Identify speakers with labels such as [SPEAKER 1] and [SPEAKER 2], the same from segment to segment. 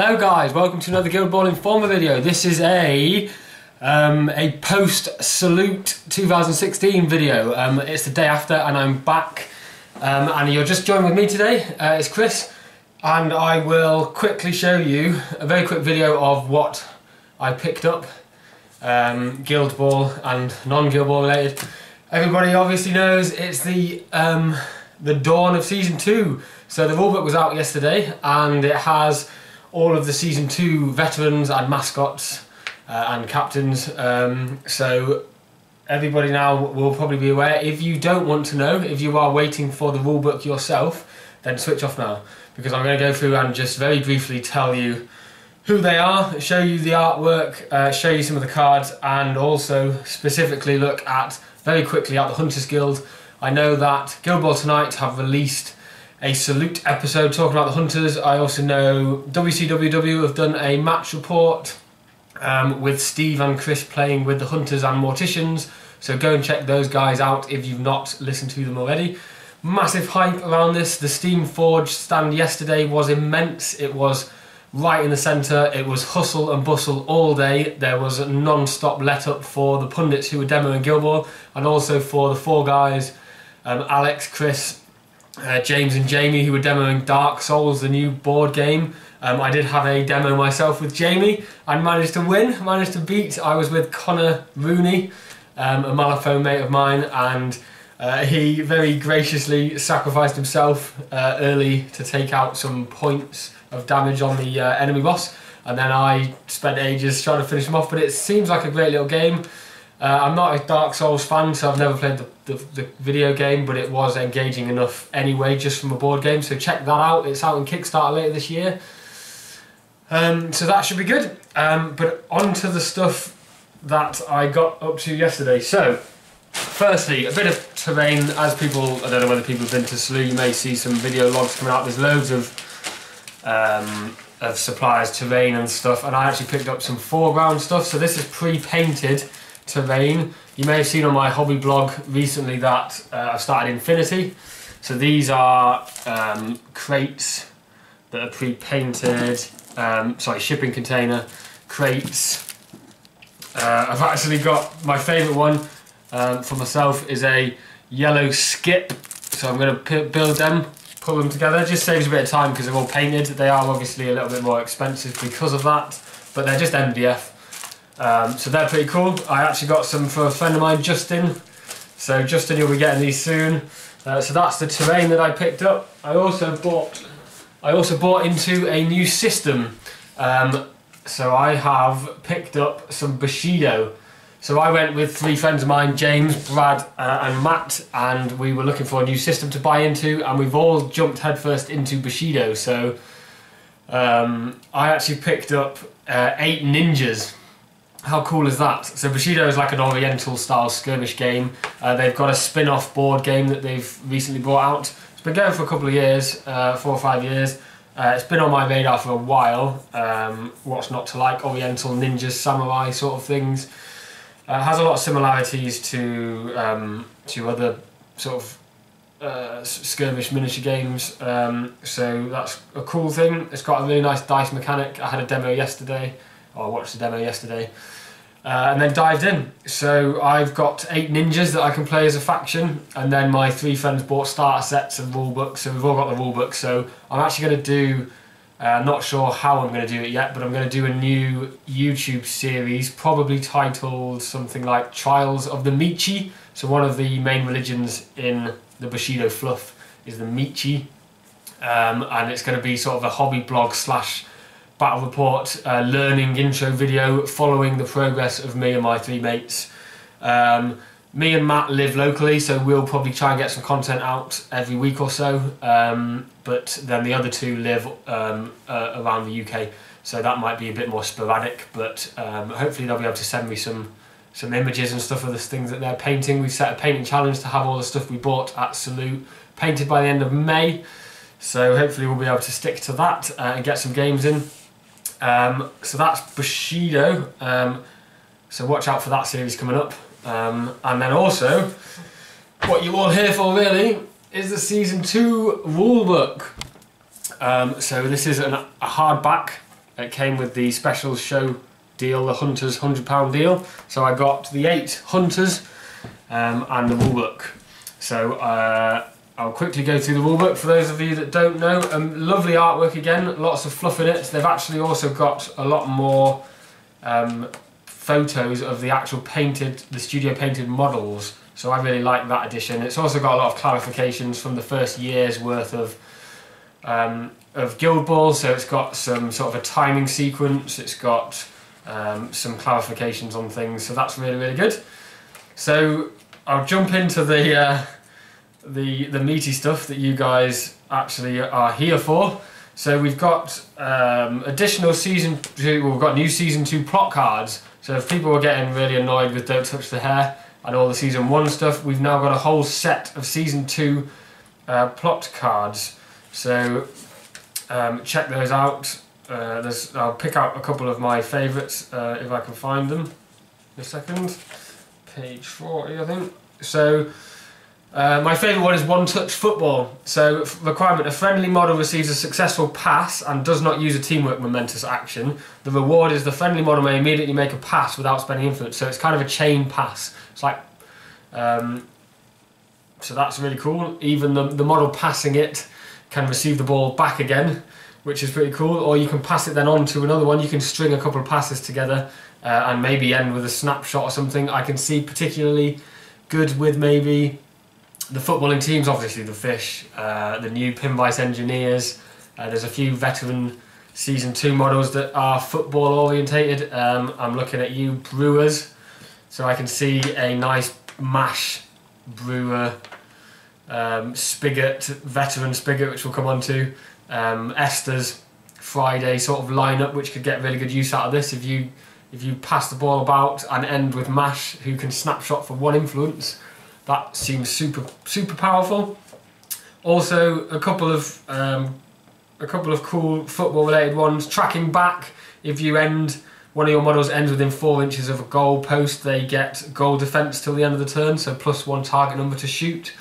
[SPEAKER 1] Hello guys, welcome to another Guild Ball Informer video. This is a post-Salute 2016 video. It's the day after and I'm back and you're just joined with me today. It's Chris and I will quickly show you a very quick video of what I picked up, Guild Ball and non-Guild Ball related. Everybody obviously knows it's the dawn of Season 2. So the rulebook was out yesterday and it has all of the Season 2 veterans and mascots and captains. So everybody now will probably be aware. If you don't want to know, if you are waiting for the rulebook yourself, then switch off now, because I'm going to go through and just very briefly tell you who they are, show you the artwork, show you some of the cards, and also specifically look at, very quickly, at the Hunters Guild. I know that Guild Ball Tonight have released a Salute episode talking about the Hunters. I also know WCWW have done a match report with Steve and Chris playing with the Hunters and Morticians, so go and check those guys out if you've not listened to them already. Massive hype around this. The Steam Forge stand yesterday was immense. It was right in the centre. It was hustle and bustle all day. There was a non-stop let up for the pundits who were demoing Guild Ball, and also for the four guys, Alex, Chris, James and Jamie, who were demoing Dark Souls, the new board game. I did have a demo myself with Jamie and managed to win, managed to beat. I was with Connor Rooney, a Malifaux mate of mine, and he very graciously sacrificed himself early to take out some points of damage on the enemy boss, and then I spent ages trying to finish him off, but it seems like a great little game. I'm not a Dark Souls fan, so I've never played the video game, but it was engaging enough anyway, just from a board game, so check that out. It's out on Kickstarter later this year. So that should be good. But on to the stuff that I got up to yesterday. So, firstly, a bit of terrain. As people, I don't know whether people have been to Salute, you may see some video logs coming out. There's loads of supplies, terrain and stuff, and I actually picked up some foreground stuff. So this is pre-painted terrain. You may have seen on my hobby blog recently that I've started Infinity. So these are crates that are pre-painted, shipping container crates. I've actually got my favourite one for myself is a yellow skip. So I'm going to build them, pull them together. It just saves a bit of time because they're all painted. They are obviously a little bit more expensive because of that, but they're just MDF. So they're pretty cool. I actually got some for a friend of mine, Justin. So Justin, you'll be getting these soon. So that's the terrain that I picked up. I also bought into a new system. So I have picked up some Bushido. So I went with three friends of mine, James, Brad and Matt, and we were looking for a new system to buy into, and we've all jumped headfirst into Bushido. So I actually picked up 8 ninjas. How cool is that? So Bushido is like an oriental style skirmish game. They've got a spin-off board game that they've recently brought out. It's been going for a couple of years, 4 or 5 years. It's been on my radar for a while. What's not to like? Oriental ninjas, samurai sort of things. Has a lot of similarities to other sort of skirmish miniature games. So that's a cool thing. It's got a really nice dice mechanic. I had a demo yesterday. I watched the demo yesterday and then dived in. So I've got 8 ninjas that I can play as a faction, and then my 3 friends bought starter sets and rulebooks, so we've all got the rulebook. So I'm actually going to do, not sure how I'm going to do it yet, but I'm going to do a new YouTube series, probably titled something like Trials of the Michi. So one of the main religions in the Bushido fluff is the Michi, and it's going to be sort of a hobby blog slash battle report, learning intro video following the progress of me and my 3 mates. Me and Matt live locally, so we'll probably try and get some content out every week or so, but then the other 2 live around the UK, so that might be a bit more sporadic, but hopefully they'll be able to send me some images and stuff of the things that they're painting. We've set a painting challenge to have all the stuff we bought at Salute painted by the end of May, so hopefully we'll be able to stick to that and get some games in. So that's Bushido, so watch out for that series coming up, and then also what you're all here for really is the Season 2 rulebook. So this is a hardback it came with the special show deal, the Hunters £100 deal. So I got the 8 Hunters and the rulebook. So I'll quickly go through the rulebook for those of you that don't know. Lovely artwork again, lots of fluff in it. They've actually also got a lot more photos of the actual the studio painted models. So I really like that edition. It's also got a lot of clarifications from the first year's worth of Guild Ball. So it's got some sort of a timing sequence. It's got some clarifications on things. So that's really, really good. So I'll jump into the meaty stuff that you guys actually are here for. So we've got additional season 2. We've got new season 2 plot cards. So if people were getting really annoyed with Don't Touch the Hair and all the season 1 stuff, we've now got a whole set of season 2 plot cards. So check those out. I'll pick out a couple of my favourites if I can find them in a second. Page 40, I think. So my favourite one is One Touch Football. So requirement: a friendly model receives a successful pass and does not use a teamwork momentous action. The reward is the friendly model may immediately make a pass without spending influence. So it's kind of a chain pass. It's like, so that's really cool. Even the model passing it can receive the ball back again, which is pretty cool. Or you can pass it then on to another one. You can string a couple of passes together and maybe end with a snapshot or something. I can see particularly good with maybe the footballing teams, obviously the Fish, the new Pin Vice Engineers. There's a few veteran season 2 models that are football orientated. I'm looking at you Brewers, so I can see a nice MASH Brewer Spigot, veteran Spigot, which we'll come on to. Esther's Friday sort of lineup, which could get really good use out of this if you pass the ball about and end with MASH, who can snapshot for 1 influence. That seems super powerful. Also, a couple of cool football related ones. Tracking back: if one of your models ends within 4 inches of a goal post, they get goal defense till the end of the turn. So +1 target number to shoot.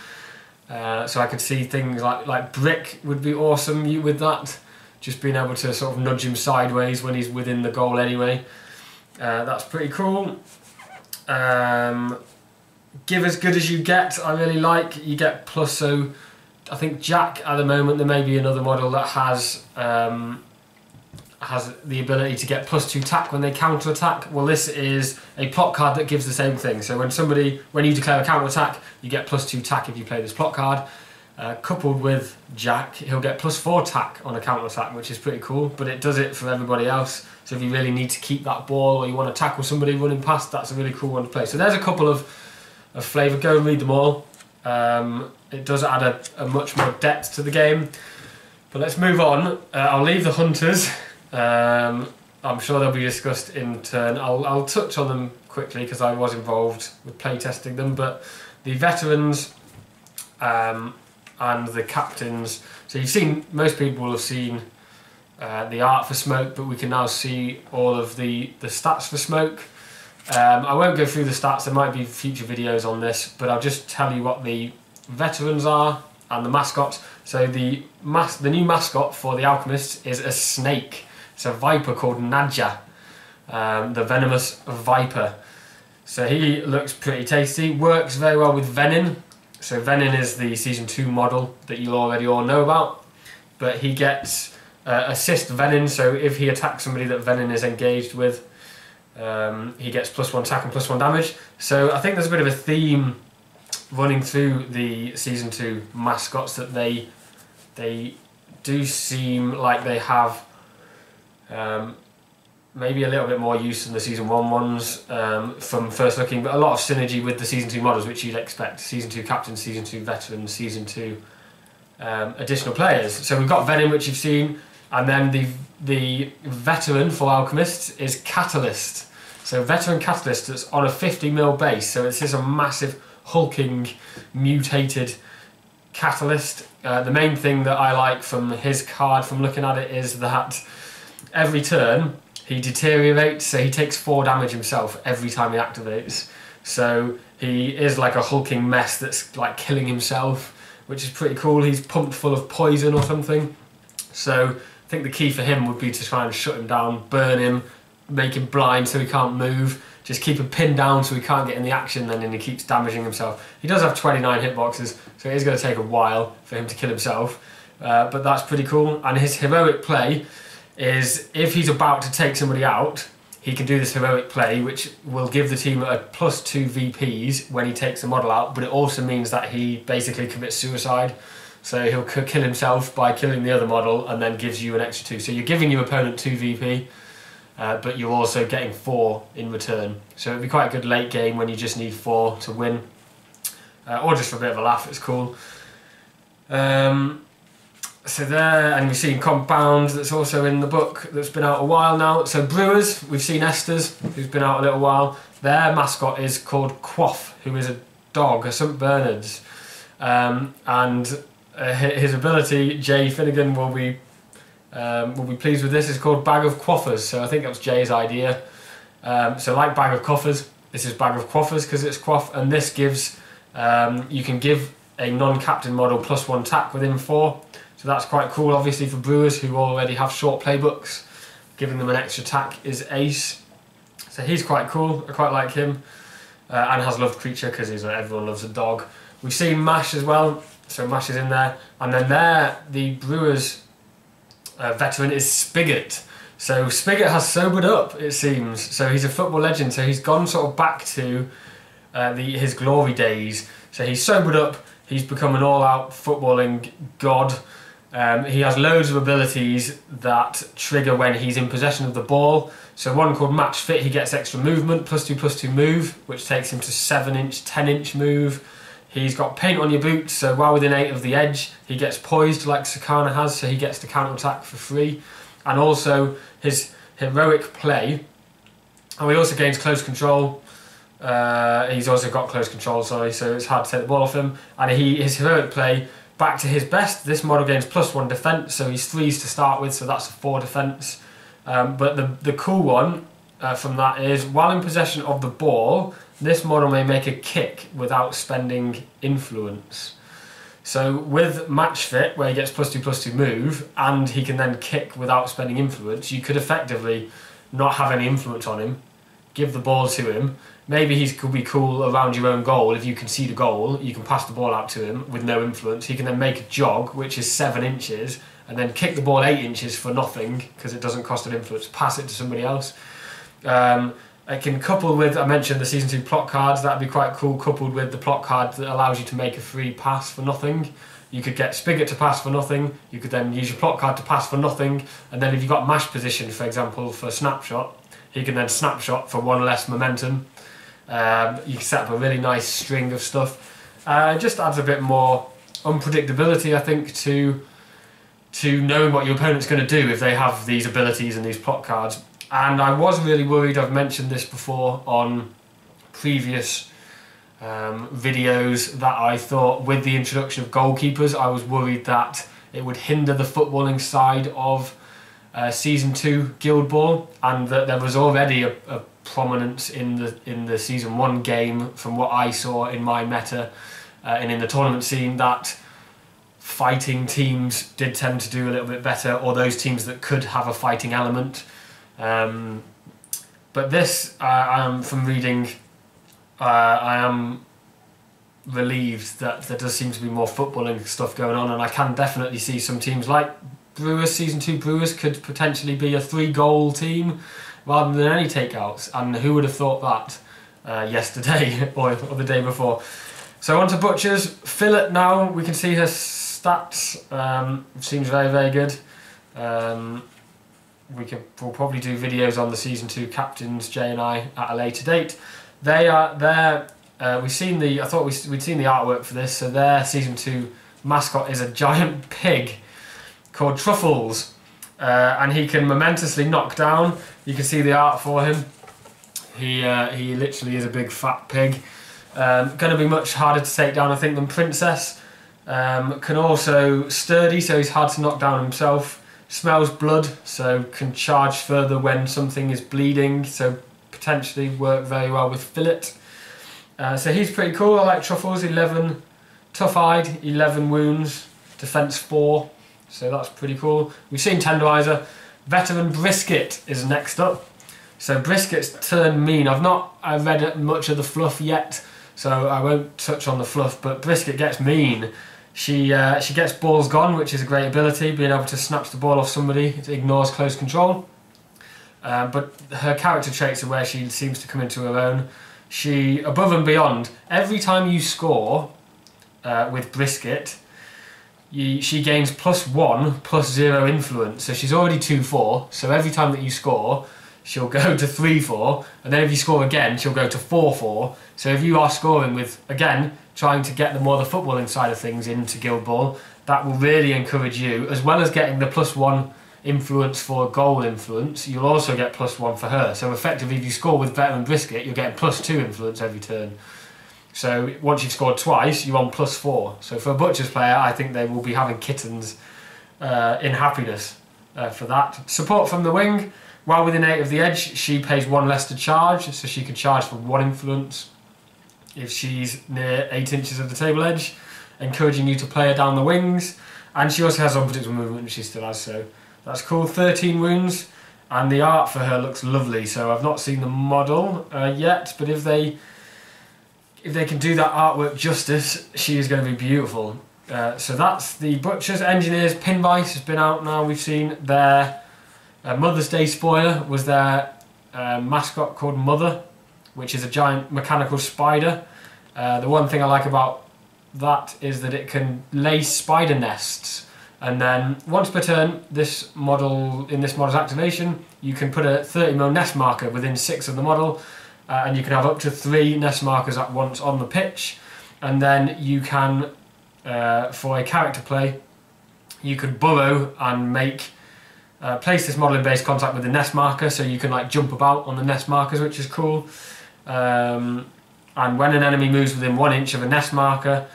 [SPEAKER 1] So I could see things like Brick would be awesome with that. Just being able to sort of nudge him sideways when he's within the goal anyway. That's pretty cool. Give as good as you get, I really like. You get plus, so I think Jack at the moment, there may be another model that has the ability to get +2 tack when they counter attack. Well, this is a plot card that gives the same thing. So when you declare a counter attack, you get +2 tack if you play this plot card. Coupled with Jack, he'll get +4 tack on a counter attack, which is pretty cool, but it does it for everybody else. So if you really need to keep that ball or you want to tackle somebody running past, that's a really cool one to play. So there's a couple of flavour. Go and read them all. It does add a much more depth to the game. But let's move on. I'll leave the Hunters. I'm sure they'll be discussed in turn. I'll touch on them quickly because I was involved with playtesting them. But the veterans and the captains. So most people will have seen the art for Smoke, but we can now see all of the stats for Smoke. I won't go through the stats, there might be future videos on this, but I'll just tell you what the veterans are and the mascots. So the new mascot for the Alchemists is a snake. It's a viper called Nadja, the venomous viper. So he looks pretty tasty, works very well with Venin. So Venin is the season 2 model that you'll already all know about, but he gets assist Venin, so if he attacks somebody that Venin is engaged with, he gets +1 attack and +1 damage. So I think there's a bit of a theme running through the season 2 mascots, that they do seem like they have maybe a little bit more use than the season 1 ones from first looking, but a lot of synergy with the season 2 models, which you'd expect. Season 2 captains, season 2 veterans, season 2 additional players. So we've got Venom, which you've seen, and then the veteran for Alchemists is Catalyst. So veteran Catalyst is on a 50mm base, so it's just a massive hulking mutated Catalyst. The main thing that I like from his card, from looking at it, is that every turn he deteriorates, so he takes 4 damage himself every time he activates. So he is like a hulking mess that's like killing himself, which is pretty cool. He's pumped full of poison or something. So I think the key for him would be to try and shut him down, burn him, make him blind so he can't move, just keep him pinned down so he can't get in the action, then he keeps damaging himself. He does have 29 hitboxes, so it is going to take a while for him to kill himself, but that's pretty cool. And his heroic play is, if he's about to take somebody out, he can do this heroic play, which will give the team a +2 VPs when he takes the model out, but it also means that he basically commits suicide. So he'll kill himself by killing the other model and then gives you an extra 2. So you're giving your opponent 2 VP, but you're also getting 4 in return. So it'd be quite a good late game when you just need 4 to win, or just for a bit of a laugh. It's cool. So there, and we've seen Compound, that's also in the book, that's been out a while now. So Brewers, we've seen Esther's, who's been out a little while. Their mascot is called Quaff, who is a dog, a St Bernard's, and his ability, Jay Finnegan will be pleased with this. It's called Bag of Quaffers, so I think that was Jay's idea. So like Bag of Coffers, this is Bag of Quaffers because it's Quaff, and this gives, you can give a non-captain model +1 attack within 4. So that's quite cool, obviously, for Brewers who already have short playbooks. Giving them an extra attack is ace. So he's quite cool, I quite like him. And has loved creature because everyone loves a dog. We've seen Mash as well, so Mash is in there. And then there, the Brewers veteran is Spigot. So Spigot has sobered up, it seems. So he's a football legend, so he's gone sort of back to his glory days. So he's sobered up, he's become an all-out footballing god. He has loads of abilities that trigger when he's in possession of the ball. So one called Match Fit, he gets extra movement, +2/+2 move, which takes him to 7-inch, 10-inch move. He's got Paint on your boots, so while within 8 of the edge, he gets poised like Sakana has, so he gets to counter-attack for free. And also his heroic play, and he also gains close control. He's also got close control, sorry, so it's hard to take the ball off him. And his heroic play, back to his best, this model gains +1 defense, so he's 3s to start with, so that's a 4 defense. But the cool one from that is, while in possession of the ball, this model may make a kick without spending influence. So with Match Fit, where he gets +2/+2 move, and he can then kick without spending influence, you could effectively not have any influence on him, give the ball to him. Maybe he could be cool around your own goal. If you concede a goal, you can pass the ball out to him with no influence. He can then make a jog, which is 7 inches, and then kick the ball 8 inches for nothing, because it doesn't cost an influence, pass it to somebody else. It can couple with, I mentioned the Season 2 plot cards, that'd be quite cool, coupled with the plot card that allows you to make a free pass for nothing. You could get Spigot to pass for nothing, you could then use your plot card to pass for nothing, and then if you've got Mash Position, for example, for Snapshot, he can then Snapshot for 1 less momentum. You can set up a really nice string of stuff. It just adds a bit more unpredictability, I think, to knowing what your opponent's going to do if they have these abilities and these plot cards. And I was really worried, I've mentioned this before on previous videos, that I thought with the introduction of goalkeepers, I was worried that it would hinder the footballing side of Season 2 Guild Ball, and that there was already a prominence in the Season 1 game, from what I saw in my meta and in the tournament scene, that fighting teams did tend to do a little bit better, or those teams that could have a fighting element. But this, from reading, I am relieved that there does seem to be more footballing stuff going on, and I can definitely see some teams like Brewers, Season 2 Brewers, could potentially be a 3-goal team rather than any takeouts, and who would have thought that yesterday or the day before. So on to Butchers. Fillet now, we can see her stats, seems very, very good. We'll probably do videos on the Season 2 captains, Jay and I, at a later date. They are there. We've seen the. I thought we'd seen the artwork for this. So their Season 2 mascot is a giant pig called Truffles, and he can momentously knock down. You can see the art for him. He literally is a big fat pig. Going to be much harder to take down, I think, than Princess. Can also sturdy, so he's hard to knock down himself. Smells blood, so can charge further when something is bleeding, so potentially work very well with Fillet. So he's pretty cool. I like Truffles. 11 tough-eyed, 11 wounds, defense 4, so that's pretty cool. We've seen Tenderizer. Veteran Brisket is next up. So Brisket's turned mean. I've not read much of the fluff yet, so I won't touch on the fluff, but Brisket gets mean. She gets balls gone, which is a great ability, being able to snatch the ball off somebody. It ignores close control. But her character traits are where she seems to come into her own. She, above and beyond, every time you score with Brisket, she gains +1, +0 influence. So she's already 2-4, so every time that you score, she'll go to 3-4, and then if you score again, she'll go to 4-4. So if you are scoring with, again, trying to get the more the footballing side of things into Guild Ball, that will really encourage you, as well as getting the +1 influence for goal influence, you'll also get +1 for her. So effectively, if you score with Veteran Brisket, you're getting +2 influence every turn. So once you've scored twice, you're on +4. So for a Butchers player, I think they will be having kittens in happiness for that. Support from the wing. While within 8 of the edge, she pays 1 less to charge, so she can charge for 1 influence if she's near 8 inches of the table edge, encouraging you to play her down the wings. And she also has unpredictable movement, which she still has, so that's cool. 13 wounds, and the art for her looks lovely. So I've not seen the model yet, but if they can do that artwork justice, she is going to be beautiful. So that's the Butchers. Engineers, Pinvice has been out now. We've seen their Mother's Day spoiler was their mascot called Mother, which is a giant mechanical spider. The one thing I like about that is that it can lay spider nests, and then once per turn, in this model's activation, you can put a 30mm nest marker within 6 of the model, and you can have up to 3 nest markers at once on the pitch. And then you can, for a character play, you could burrow and place this model in base contact with the nest marker, so you can like jump about on the nest markers, which is cool. And when an enemy moves within 1 inch of a nest marker,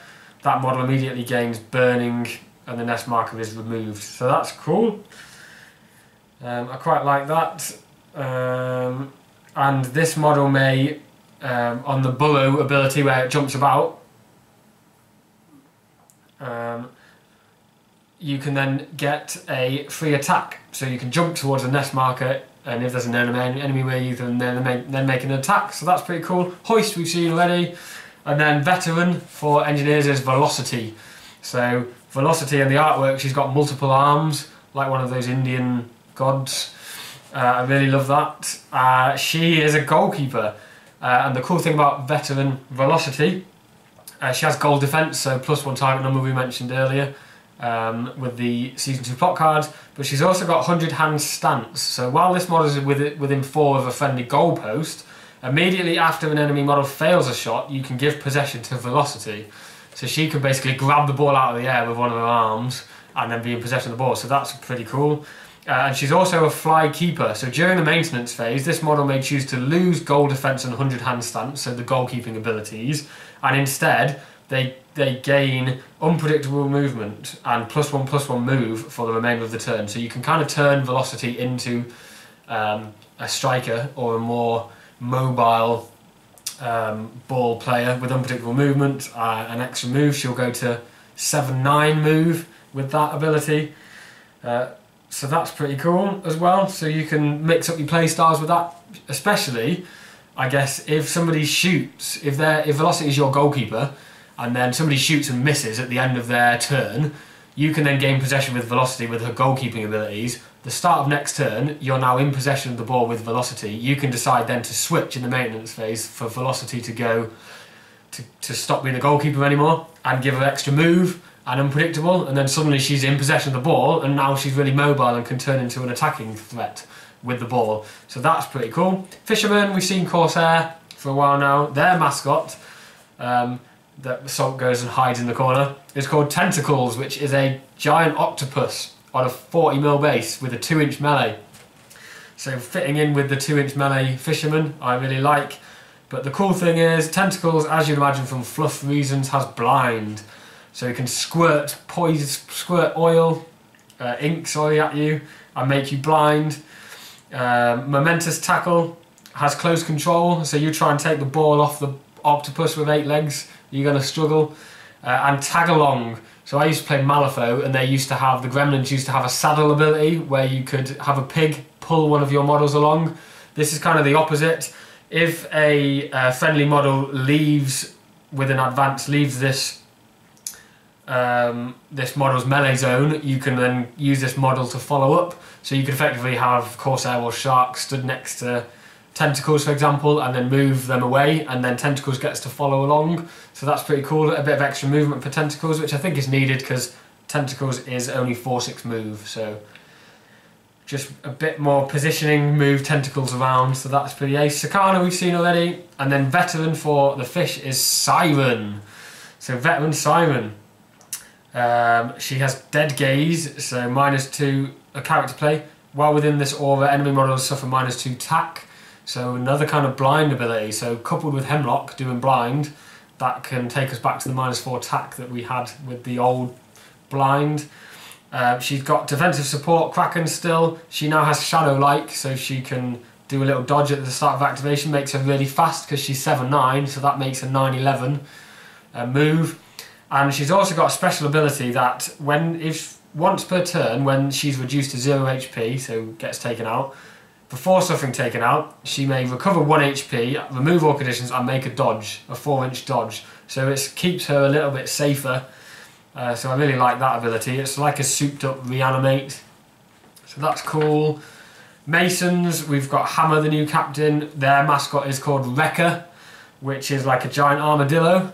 [SPEAKER 1] that model immediately gains burning and the nest marker is removed. So that's cool. I quite like that. And this model may, on the burrow ability where it jumps about, you can then get a free attack. So you can jump towards a nest marker, and if there's an enemy where you can then make an attack. So that's pretty cool. Hoist we've seen already. And then Veteran for engineers is Velocity. So Velocity and the artwork, she's got multiple arms, like one of those Indian gods. I really love that. She is a goalkeeper. And the cool thing about Veteran Velocity, she has goal defence, so +1 target number we mentioned earlier. With the Season 2 plot cards, but she's also got 100 hand stance. So while this model is within 4 of a friendly goal post, immediately after an enemy model fails a shot, you can give possession to Velocity. So she can basically grab the ball out of the air with one of her arms and then be in possession of the ball, so that's pretty cool. And she's also a fly keeper, so during the maintenance phase, this model may choose to lose goal defence and 100 hand stance, so the goalkeeping abilities, and instead they gain unpredictable movement and +1/+1 move for the remainder of the turn. So you can kind of turn Velocity into a striker or a more mobile ball player with unpredictable movement, an extra move. She'll go to 7/9 move with that ability. So that's pretty cool as well. So you can mix up your play styles with that, especially, I guess, if somebody shoots, if Velocity is your goalkeeper, and then somebody shoots and misses at the end of their turn, you can then gain possession with Velocity with her goalkeeping abilities. The start of next turn, you're now in possession of the ball with Velocity. You can decide then to switch in the maintenance phase for Velocity to go to stop being a goalkeeper anymore and give her extra move and unpredictable, and then suddenly she's in possession of the ball and now she's really mobile and can turn into an attacking threat with the ball. So that's pretty cool. Fisherman, we've seen Corsair for a while now. Their mascot, that Salt goes and hides in the corner, is called Tentacles, which is a giant octopus on a 40mm base with a 2-inch melee. So fitting in with the 2-inch melee Fisherman, I really like. But the cool thing is, Tentacles, as you'd imagine from fluff reasons, has blind. So it can squirt oil, ink at you and make you blind. Momentous Tackle has close control, so you try and take the ball off the octopus with 8 legs, you're going to struggle. and tag along. So I used to play Malifaux, and the Gremlins used to have a saddle ability where you could have a pig pull one of your models along. This is kind of the opposite. If a friendly model leaves with an advance, leaves this model's melee zone, you can then use this model to follow up. So you can effectively have Corsair or Shark stood next to Tentacles, for example, and then move them away, and then Tentacles gets to follow along. So that's pretty cool. A bit of extra movement for Tentacles, which I think is needed because Tentacles is only 4/6 move. So just a bit more positioning, move Tentacles around. So that's pretty ace. Sakana we've seen already, and then veteran for the fish is Siren. So veteran Siren. She has Dead Gaze, so -2 a character play. While within this aura, enemy models suffer -2 tack. So another kind of blind ability. So coupled with Hemlock doing blind, that can take us back to the -4 tack that we had with the old blind. She's got defensive support, Kraken still. She now has Shadow-like, so she can do a little dodge at the start of activation. Makes her really fast because she's 7/9, so that makes her 9/11 move. And she's also got a special ability that once per turn, when she's reduced to 0 HP, so gets taken out, before suffering taken out, she may recover 1 HP, remove all conditions, and make a dodge, a 4-inch dodge. So it keeps her a little bit safer. So I really like that ability. It's like a souped up reanimate. So that's cool. Masons, we've got Hammer, the new captain. Their mascot is called Wrecker, which is like a giant armadillo.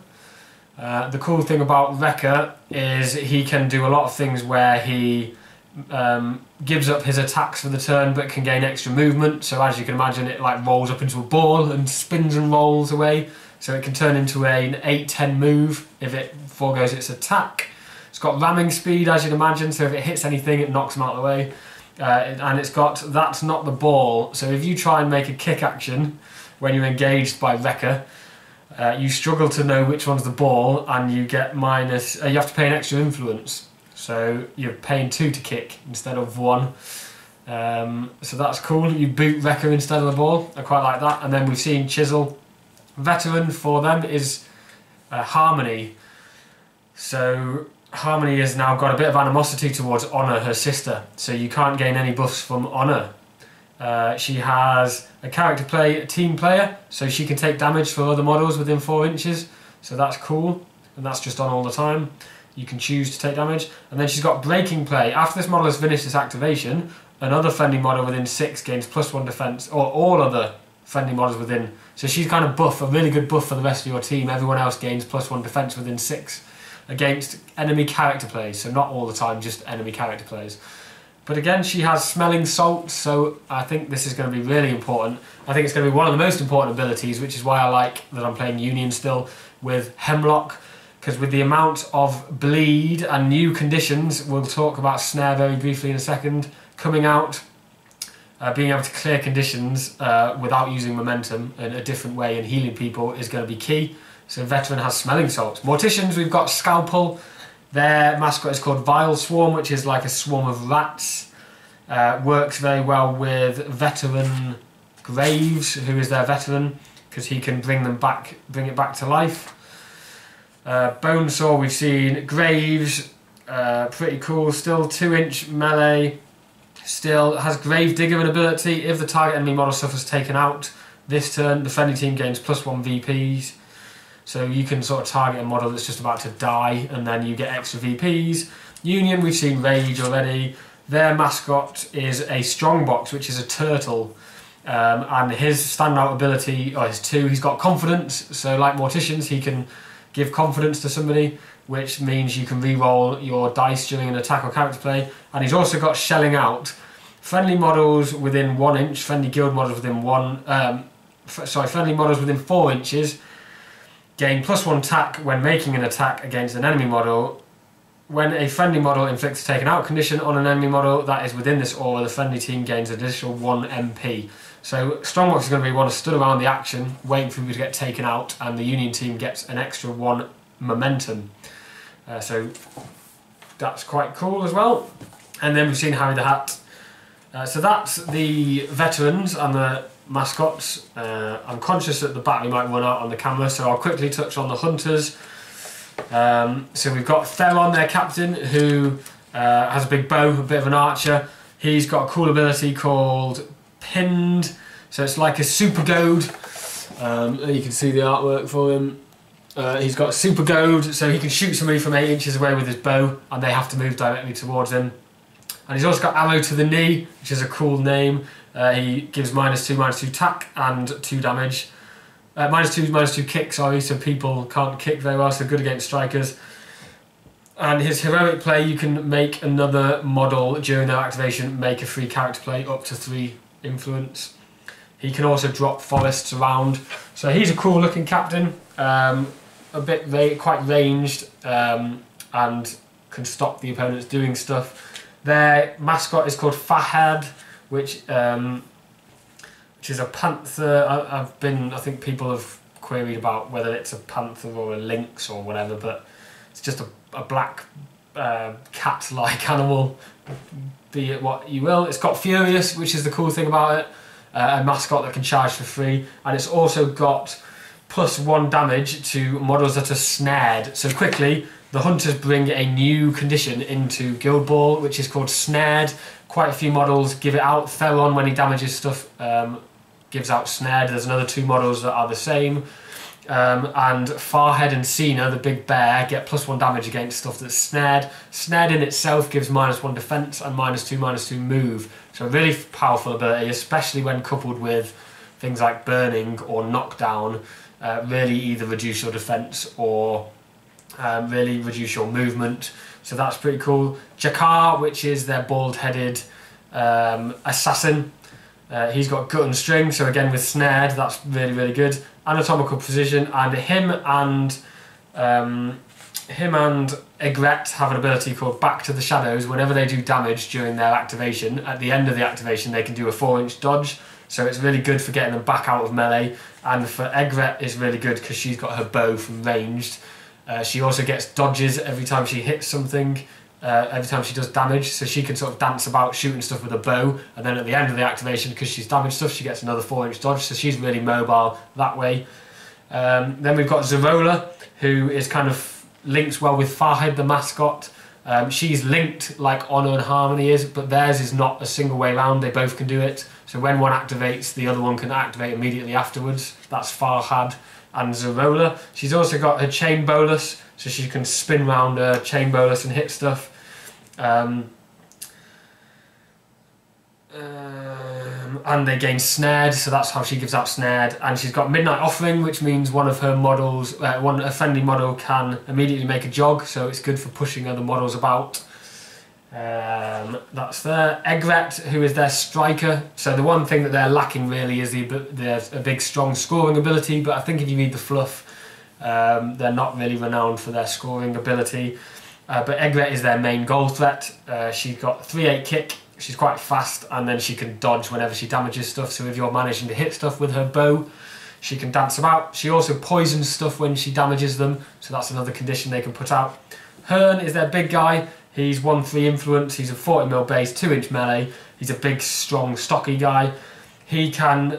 [SPEAKER 1] The cool thing about Wrecker is he can do a lot of things where he gives up his attacks for the turn but can gain extra movement. So as you can imagine, it like rolls up into a ball and spins and rolls away. So it can turn into an 8-10 move if it foregoes its attack. It's got ramming speed, as you'd imagine, so if it hits anything it knocks them out of the way. And it's got That's Not the Ball, so if you try and make a kick action when you're engaged by Wrecker, you struggle to know which one's the ball, and you get you have to pay an extra influence. So you're paying 2 to kick instead of 1. So that's cool. You boot Wrecker instead of the ball. I quite like that. And then we've seen Chisel. Veteran for them is Harmony. So Harmony has now got a bit of animosity towards Honor, her sister. So you can't gain any buffs from Honor. She has a character play, a team player, so she can take damage for other models within 4 inches. So that's cool, and that's just on all the time. You can choose to take damage. And then she's got breaking play. After this model has finished its activation, another friendly model within 6 gains +1 defense, or all other friendly models within. So she's kind of buff, a really good buff for the rest of your team. Everyone else gains +1 defense within 6 against enemy character plays. So not all the time, just enemy character plays. But again, she has Smelling Salt, so I think this is going to be really important. I think it's going to be one of the most important abilities, which is why I like that I'm playing Union still with Hemlock, because with the amount of bleed and new conditions, we'll talk about Snare very briefly in a second, coming out, being able to clear conditions without using momentum in a different way and healing people is going to be key. So Veteran has Smelling Salts. Morticians, we've got Scalpel. Their mascot is called Vile Swarm, which is like a swarm of rats. Works very well with Veteran Graves, who is their veteran, because he can bring it back to life. Bonesaw, we've seen Graves, pretty cool. Still 2-inch melee. Still has Grave Digger ability. If the target enemy model suffers taken out this turn, the friendly team gains +1 VPs. So you can sort of target a model that's just about to die, and then you get extra VPs. Union, we've seen Rage already. Their mascot is a Strongbox, which is a turtle. And his standout ability, he's got confidence. So like Morticians, he can give confidence to somebody, which means you can re-roll your dice during an attack or character play. And he's also got Shelling Out. Friendly models within 1 inch, friendly guild models within friendly models within 4 inches gain +1 tack when making an attack against an enemy model. When a friendly model inflicts a taken out condition on an enemy model that is within this aura, the friendly team gains additional 1 MP. So Strongbox is going to be one stood around the action, waiting for you to get taken out, and the Union team gets an extra 1 momentum. So that's quite cool as well. And then we've seen Harry the Hat. So that's the veterans and the mascots. I'm conscious that the battery might run out on the camera, so I'll quickly touch on the hunters. So we've got Theron, their captain, who has a big bow, a bit of an archer. He's got a cool ability called Pinned, so it's like a super goad. You can see the artwork for him. He's got super goad, so he can shoot somebody from 8 inches away with his bow, and they have to move directly towards him. And he's also got arrow to the knee, which is a cool name. He gives -2/-2 attack and 2 damage. -2/-2 kick, sorry, so people can't kick very well, so good against strikers. And his heroic play, you can make another model during their activation, make a free character play up to 3 influence. He can also drop forests around, so he's a cool looking captain, quite ranged, and can stop the opponents doing stuff. Their mascot is called Fahad, which is a panther. I think people have queried about whether it's a panther or a lynx or whatever, but it's just a black cat-like animal, be it what you will. It's got Furious, which is the cool thing about it, a mascot that can charge for free, and it's also got +1 damage to models that are snared. So quickly, the hunters bring a new condition into Guild Ball, which is called Snared. Quite a few models give it out. Theron, when he damages stuff, gives out Snared. There's another 2 models that are the same. And Farhead and Cena, the big bear, get +1 damage against stuff that's snared. Snared in itself gives -1 defense and -2/-2 move. So a really powerful ability, especially when coupled with things like burning or knockdown. Really either reduce your defense or really reduce your movement. So that's pretty cool. Jakar, which is their bald-headed assassin. He's got gut and string, so again with snared, that's really, really good. Anatomical precision, and him and Egret have an ability called Back to the Shadows. Whenever they do damage during their activation, at the end of the activation they can do a 4-inch dodge, so it's really good for getting them back out of melee. And for Egret is really good because she's got her bow from ranged. She also gets dodges every time she hits something, every time she does damage, so she can sort of dance about shooting stuff with a bow, and then at the end of the activation, because she's damaged stuff, she gets another 4-inch dodge, so she's really mobile that way. Then we've got Zerola, who is kind of links well with Farhead, the mascot. She's linked like Honor and Harmony is, but theirs is not a single way round, they both can do it. So when one activates, the other one can activate immediately afterwards. That's Farhad and Zerola. She's also got her chain bolus, so she can spin round her chain bolus and hit stuff. And they gain snared, so that's how she gives out snared. And she's got Midnight Offering, which means one of her models, a friendly model can immediately make a jog, so it's good for pushing other models about. That's there. Egret, who is their striker. So the one thing that they're lacking really is a big strong scoring ability, but I think if you read the fluff, they're not really renowned for their scoring ability. But Egret is their main goal threat. She's got 3/8 kick, she's quite fast, and then she can dodge whenever she damages stuff, so if you're managing to hit stuff with her bow, she can dance about. She also poisons stuff when she damages them, so that's another condition they can put out. Hearn is their big guy. He's 1/3 influence, he's a 40mm base, 2-inch melee. He's a big, strong, stocky guy. He can,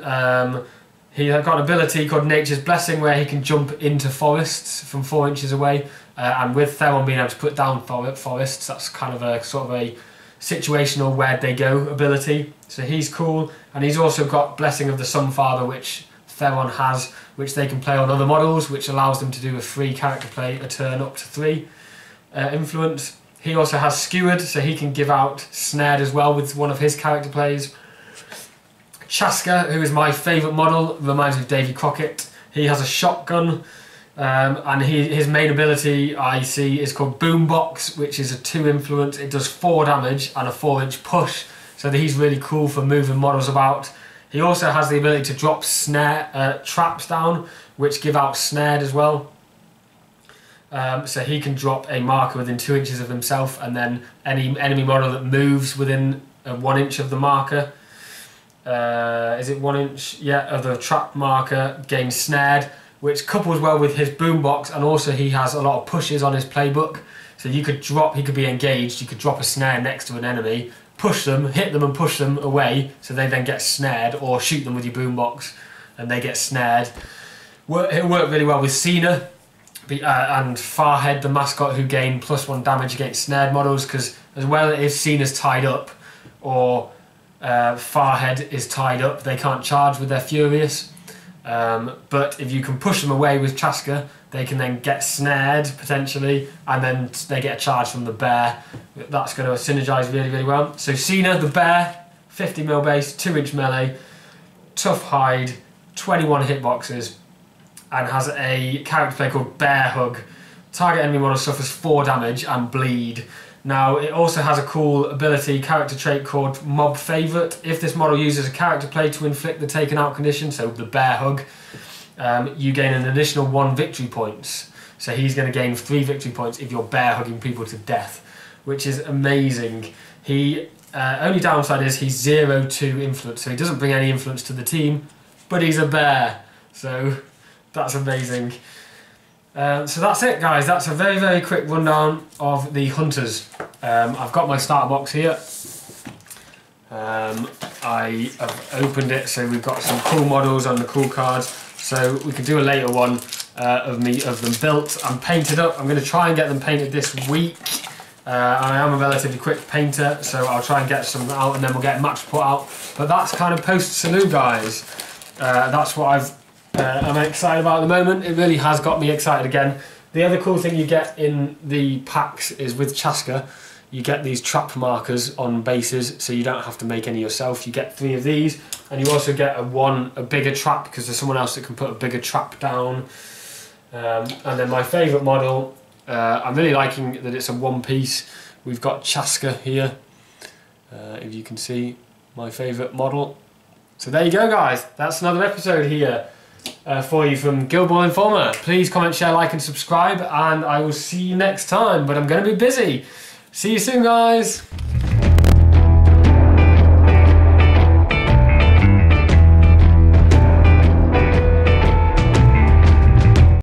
[SPEAKER 1] he's got an ability called Nature's Blessing where he can jump into forests from 4 inches away. And with Theron being able to put down forests, that's kind of a sort of a situational where they go ability. So he's cool. And he's also got Blessing of the Sunfather, which Theron has, which they can play on other models, which allows them to do a free character play a turn up to 3 influence. He also has Skewered, so he can give out snared as well with one of his character plays. Chaska, who is my favourite model, reminds me of Davy Crockett. He has a shotgun, and his main ability I see is called Boombox, which is a 2 influence. It does 4 damage and a 4-inch push, so that he's really cool for moving models about. He also has the ability to drop traps down, which give out snared as well. So he can drop a marker within 2 inches of himself, and then any enemy model that moves within 1 inch of the marker, is it 1 inch? Yeah, of the trap marker, gains snared, which couples well with his boombox, and also he has a lot of pushes on his playbook. So you could drop, he could be engaged, you could drop a snare next to an enemy, push them, hit them and push them away, so they then get snared, or shoot them with your boombox and they get snared. It'll work really well with Cena, And Farhead, the mascot, who gain +1 damage against snared models, because as well if Cena's tied up or Farhead is tied up, they can't charge with their Furious. But if you can push them away with Chaska, they can then get snared potentially, and then they get a charge from the bear. That's going to synergise really, really well. So Cena, the bear, 50mm base, 2-inch melee, tough hide, 21 hitboxes, and has a character play called Bear Hug. Target enemy model suffers 4 damage and bleed. Now it also has a cool ability, character trait called Mob Favourite. If this model uses a character play to inflict the taken out condition, so the Bear Hug, you gain an additional 1 victory points. So he's going to gain 3 victory points if you're bear hugging people to death, which is amazing. He only downside is he's 0-2 influence, so he doesn't bring any influence to the team, but he's a bear, so that's amazing. So that's it, guys. That's a very, very quick rundown of the hunters. I've got my starter box here. I have opened it, so we've got some cool models on the cool cards. So we could do a later one of them built and painted up. I'm going to try and get them painted this week. I am a relatively quick painter, so I'll try and get some out, and then we'll get a match report out. But that's kind of post-Sanu, guys. That's what I'm excited about at the moment. It really has got me excited again. The other cool thing you get in the packs is with Chaska, you get these trap markers on bases, so you don't have to make any yourself. You get 3 of these, and you also get a bigger trap, because there's someone else that can put a bigger trap down. And then my favourite model, I'm really liking that it's a 1-piece. We've got Chaska here, if you can see my favourite model. So there you go, guys. That's another episode here for you from Guild Ball Informer. Please comment, share, like and subscribe, and I will see you next time, but I'm going to be busy. See you soon, guys.